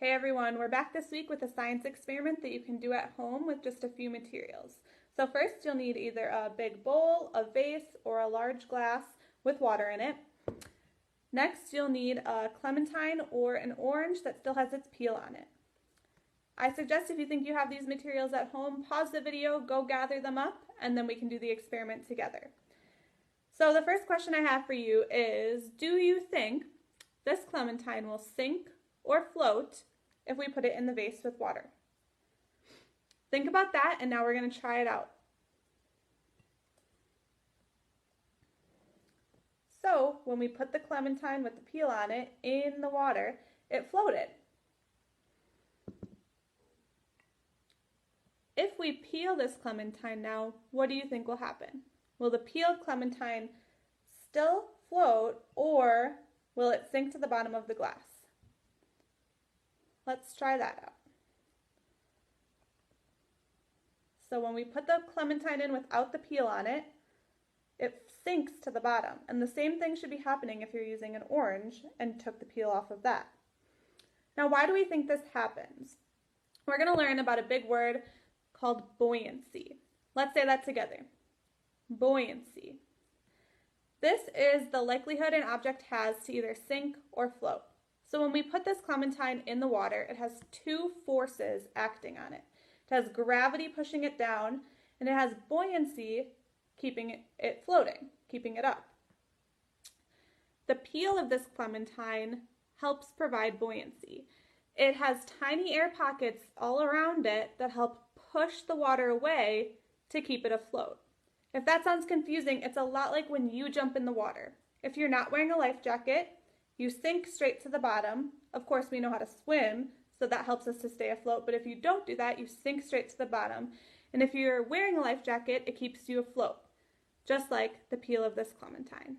Hey everyone, we're back this week with a science experiment that you can do at home with just a few materials. So first you'll need either a big bowl, a vase, or a large glass with water in it. Next you'll need a clementine or an orange that still has its peel on it. I suggest if you think you have these materials at home, pause the video, go gather them up, and then we can do the experiment together. So the first question I have for you is, do you think this clementine will sink or float if we put it in the vase with water? Think about that, and now we're going to try it out. So when we put the clementine with the peel on it in the water, it floated. If we peel this clementine now, what do you think will happen? Will the peeled clementine still float, or will it sink to the bottom of the glass? Let's try that out. So when we put the clementine in without the peel on it, it sinks to the bottom. And the same thing should be happening if you're using an orange and took the peel off of that. Now, why do we think this happens? We're going to learn about a big word called buoyancy. Let's say that together. Buoyancy. This is the likelihood an object has to either sink or float. So when we put this clementine in the water, it has two forces acting on it. It has gravity pushing it down, and it has buoyancy keeping it floating, keeping it up. The peel of this clementine helps provide buoyancy. It has tiny air pockets all around it that help push the water away to keep it afloat. If that sounds confusing, it's a lot like when you jump in the water. If you're not wearing a life jacket, you sink straight to the bottom. Of course, we know how to swim, so that helps us to stay afloat, but if you don't do that, you sink straight to the bottom. And if you're wearing a life jacket, it keeps you afloat, just like the peel of this clementine.